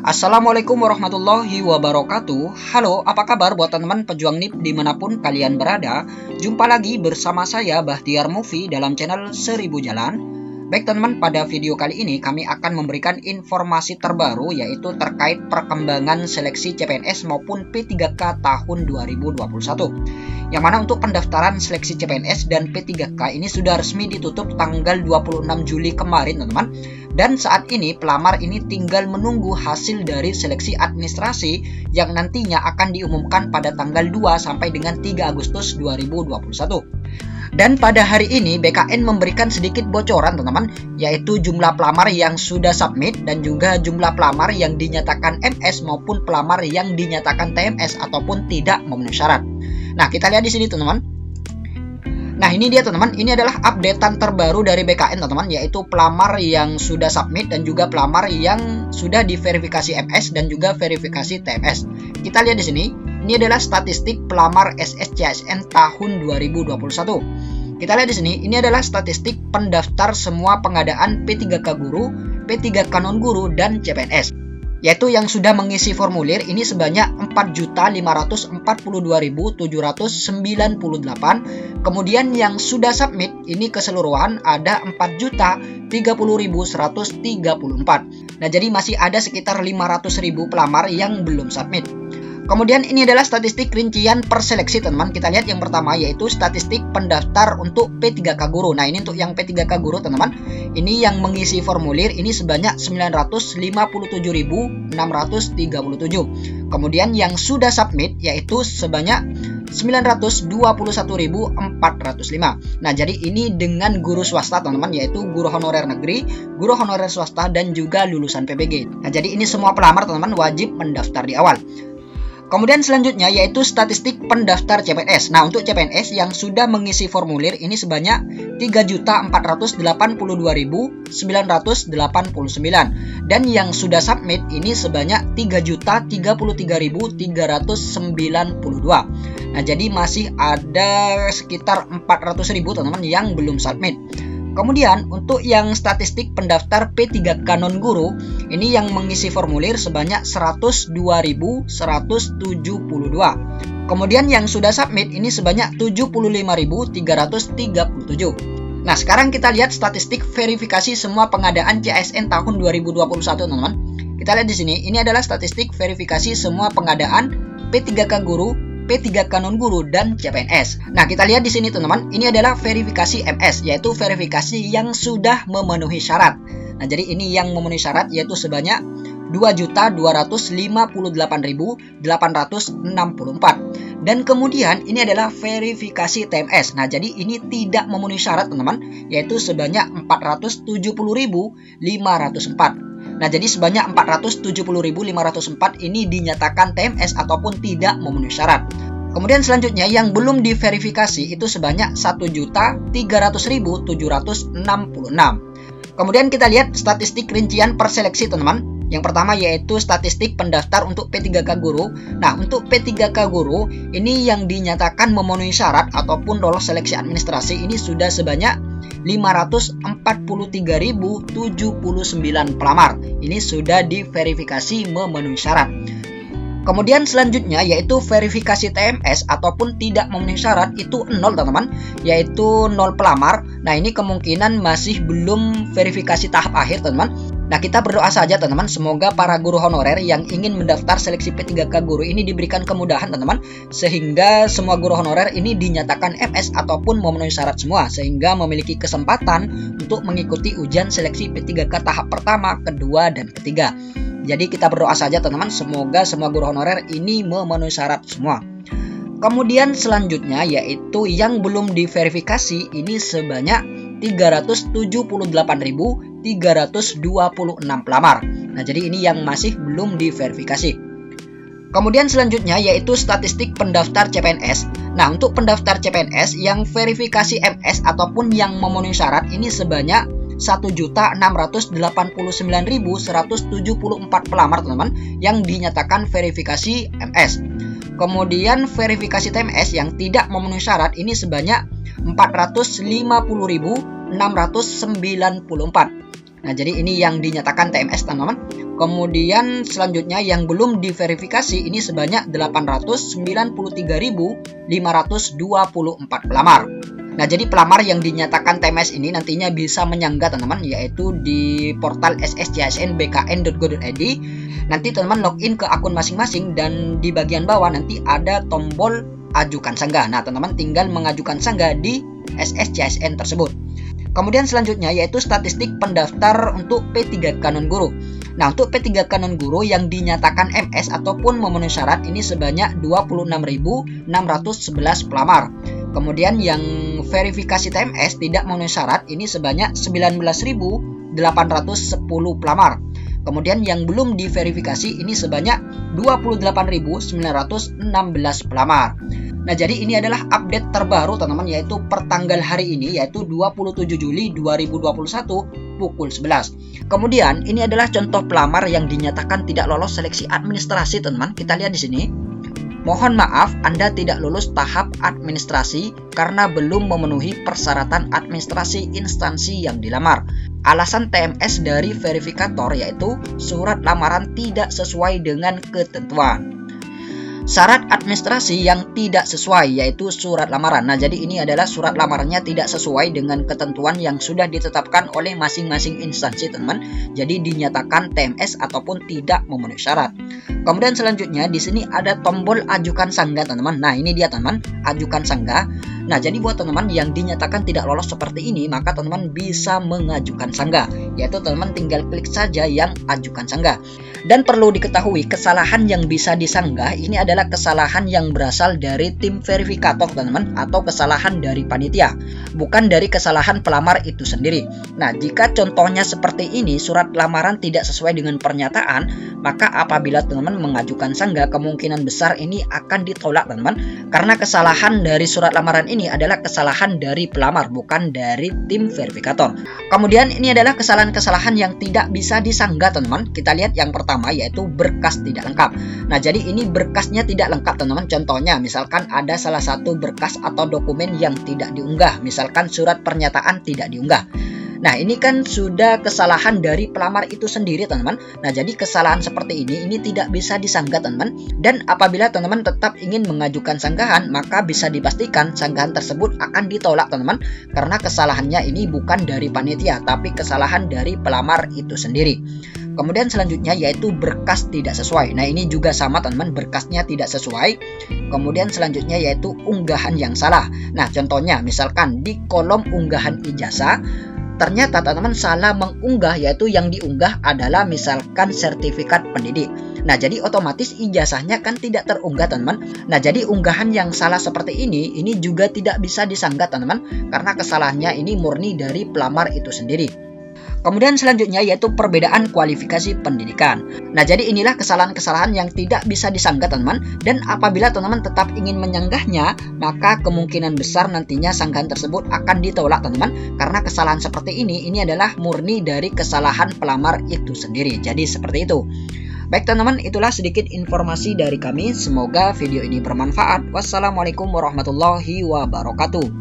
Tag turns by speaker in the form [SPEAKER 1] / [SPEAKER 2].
[SPEAKER 1] Assalamualaikum warahmatullahi wabarakatuh. Halo, apa kabar buat teman-teman pejuang NIP dimanapun kalian berada? Jumpa lagi bersama saya Bahtiar Movie dalam channel 1000 Jalan. Baik teman-teman, pada video kali ini kami akan memberikan informasi terbaru yaitu terkait perkembangan seleksi CPNS maupun P3K tahun 2021. Yang mana untuk pendaftaran seleksi CPNS dan P3K ini sudah resmi ditutup tanggal 26 Juli kemarin teman-teman. Dan saat ini pelamar ini tinggal menunggu hasil dari seleksi administrasi yang nantinya akan diumumkan pada tanggal 2 sampai dengan 3 Agustus 2021. Dan pada hari ini BKN memberikan sedikit bocoran teman-teman, yaitu jumlah pelamar yang sudah submit dan juga jumlah pelamar yang dinyatakan MS maupun pelamar yang dinyatakan TMS ataupun tidak memenuhi syarat. Nah, kita lihat di sini teman-teman. Nah, ini dia teman-teman, ini adalah updatean terbaru dari BKN teman-teman, yaitu pelamar yang sudah submit dan juga pelamar yang sudah diverifikasi MS dan juga verifikasi TMS. Kita lihat di sini, ini adalah statistik pelamar SSCSN tahun 2021. Kita lihat di sini, ini adalah statistik pendaftar semua pengadaan P3K guru, P3K non guru dan CPNS. Yaitu yang sudah mengisi formulir ini sebanyak 4.542.798. Kemudian yang sudah submit ini keseluruhan ada 4.030.134. Nah, jadi masih ada sekitar 500.000 pelamar yang belum submit. Kemudian ini adalah statistik rincian perseleksi teman-teman. Kita lihat yang pertama yaitu statistik pendaftar untuk P3K guru. Nah, ini untuk yang P3K guru teman-teman. Ini yang mengisi formulir ini sebanyak 957.637. Kemudian yang sudah submit yaitu sebanyak 921.405. Nah, jadi ini dengan guru swasta teman-teman, yaitu guru honorer negeri, guru honorer swasta dan juga lulusan PBG. Nah, jadi ini semua pelamar teman-teman wajib mendaftar di awal. Kemudian selanjutnya yaitu statistik pendaftar CPNS. Nah, untuk CPNS yang sudah mengisi formulir ini sebanyak 3.482.989 dan yang sudah submit ini sebanyak 3.033.392. Nah, jadi masih ada sekitar 400.000 teman-teman yang belum submit. Kemudian untuk yang statistik pendaftar P3K non guru ini yang mengisi formulir sebanyak 102.172. Kemudian yang sudah submit ini sebanyak 75.337. Nah, sekarang kita lihat statistik verifikasi semua pengadaan CASN tahun 2021 teman-teman. Kita lihat di sini, ini adalah statistik verifikasi semua pengadaan P3K guru, P3K non guru dan CPNS. Nah, kita lihat di sini teman-teman, ini adalah verifikasi MS, yaitu verifikasi yang sudah memenuhi syarat. Nah, jadi ini yang memenuhi syarat yaitu sebanyak 2.258.864. Dan kemudian ini adalah verifikasi TMS. Nah, jadi ini tidak memenuhi syarat teman-teman, yaitu sebanyak 470.504. Nah, jadi sebanyak 470.504 ini dinyatakan TMS ataupun tidak memenuhi syarat. Kemudian selanjutnya yang belum diverifikasi itu sebanyak 1.300.766. Kemudian kita lihat statistik rincian perseleksi teman-teman. Yang pertama yaitu statistik pendaftar untuk P3K guru. Nah, untuk P3K guru ini yang dinyatakan memenuhi syarat ataupun lolos seleksi administrasi ini sudah sebanyak 543.079 pelamar. Ini sudah diverifikasi memenuhi syarat. Kemudian selanjutnya yaitu verifikasi TMS ataupun tidak memenuhi syarat itu 0 teman-teman, yaitu 0 pelamar. Nah, ini kemungkinan masih belum verifikasi tahap akhir teman-teman. Nah, kita berdoa saja teman-teman, semoga para guru honorer yang ingin mendaftar seleksi P3K guru ini diberikan kemudahan teman-teman, sehingga semua guru honorer ini dinyatakan MS ataupun memenuhi syarat semua, sehingga memiliki kesempatan untuk mengikuti ujian seleksi P3K tahap pertama, kedua, dan ketiga. Jadi kita berdoa saja teman-teman, semoga semua guru honorer ini memenuhi syarat semua. Kemudian selanjutnya yaitu yang belum diverifikasi ini sebanyak 378.326 pelamar. Nah, jadi ini yang masih belum diverifikasi. Kemudian selanjutnya yaitu statistik pendaftar CPNS. Nah, untuk pendaftar CPNS yang verifikasi MS ataupun yang memenuhi syarat ini sebanyak 1.689.174 pelamar teman-teman yang dinyatakan verifikasi MS. Kemudian verifikasi TMS yang tidak memenuhi syarat ini sebanyak 450.694. Nah, jadi ini yang dinyatakan TMS, teman-teman. Kemudian selanjutnya yang belum diverifikasi ini sebanyak 893.524 pelamar. Nah, jadi pelamar yang dinyatakan TMS ini nantinya bisa menyanggah, teman-teman, yaitu di portal sscsnbkn.go.id. Nanti teman-teman login ke akun masing-masing dan di bagian bawah nanti ada tombol ajukan sanggah. Nah, teman-teman tinggal mengajukan sanggah di SSCSN tersebut. Kemudian selanjutnya yaitu statistik pendaftar untuk P3 Kanon Guru. Nah, untuk P3 Kanon Guru yang dinyatakan MS ataupun memenuhi syarat ini sebanyak 26.611 pelamar. Kemudian yang verifikasi TMS tidak memenuhi syarat ini sebanyak 19.810 pelamar. Kemudian yang belum diverifikasi ini sebanyak 28.916 pelamar. Nah, jadi ini adalah update terbaru, teman-teman, yaitu pertanggal hari ini, yaitu 27 Juli 2021 pukul 11. Kemudian ini adalah contoh pelamar yang dinyatakan tidak lolos seleksi administrasi, teman-teman. Kita lihat di sini. Mohon maaf, Anda tidak lulus tahap administrasi karena belum memenuhi persyaratan administrasi instansi yang dilamar. Alasan TMS dari verifikator yaitu surat lamaran tidak sesuai dengan ketentuan. Syarat administrasi yang tidak sesuai yaitu surat lamaran. Nah, jadi ini adalah surat lamarannya tidak sesuai dengan ketentuan yang sudah ditetapkan oleh masing-masing instansi, teman. Jadi dinyatakan TMS ataupun tidak memenuhi syarat. Kemudian selanjutnya di sini ada tombol ajukan sanggah, teman-teman. Nah, ini dia, teman, ajukan sanggah. Nah, jadi buat teman-teman yang dinyatakan tidak lolos seperti ini, maka teman-teman bisa mengajukan sanggah, yaitu teman-teman tinggal klik saja yang ajukan sanggah. Dan perlu diketahui, kesalahan yang bisa disanggah ini adalah kesalahan yang berasal dari tim verifikator, teman-teman, atau kesalahan dari panitia, bukan dari kesalahan pelamar itu sendiri. Nah, jika contohnya seperti ini, surat lamaran tidak sesuai dengan pernyataan, maka apabila teman-teman mengajukan sanggah, kemungkinan besar ini akan ditolak, teman-teman, karena kesalahan dari surat lamaran ini adalah kesalahan dari pelamar, bukan dari tim verifikator. Kemudian ini adalah kesalahan-kesalahan yang tidak bisa disanggah, teman-teman. Kita lihat yang pertama yaitu berkas tidak lengkap. Nah, jadi ini berkasnya tidak lengkap, teman-teman. Contohnya, misalkan ada salah satu berkas atau dokumen yang tidak diunggah, misalkan surat pernyataan tidak diunggah. Nah, ini kan sudah kesalahan dari pelamar itu sendiri, teman-teman. Nah, jadi kesalahan seperti ini tidak bisa disanggah, teman-teman. Dan apabila teman-teman tetap ingin mengajukan sanggahan, maka bisa dipastikan sanggahan tersebut akan ditolak, teman-teman, karena kesalahannya ini bukan dari panitia, tapi kesalahan dari pelamar itu sendiri. Kemudian selanjutnya yaitu berkas tidak sesuai. Nah, ini juga sama, teman-teman, berkasnya tidak sesuai. Kemudian selanjutnya yaitu unggahan yang salah. Nah, contohnya misalkan di kolom unggahan ijazah ternyata teman-teman salah mengunggah, yaitu yang diunggah adalah misalkan sertifikat pendidik. Nah, jadi otomatis ijazahnya kan tidak terunggah, teman-teman. Nah, jadi unggahan yang salah seperti ini juga tidak bisa disanggah, teman-teman, karena kesalahannya ini murni dari pelamar itu sendiri. Kemudian selanjutnya yaitu perbedaan kualifikasi pendidikan. Nah, jadi inilah kesalahan-kesalahan yang tidak bisa disanggah, teman-teman. Dan apabila teman-teman tetap ingin menyanggahnya, maka kemungkinan besar nantinya sanggahan tersebut akan ditolak, teman-teman. Karena kesalahan seperti ini adalah murni dari kesalahan pelamar itu sendiri. Jadi seperti itu. Baik, teman-teman, itulah sedikit informasi dari kami. Semoga video ini bermanfaat. Wassalamualaikum warahmatullahi wabarakatuh.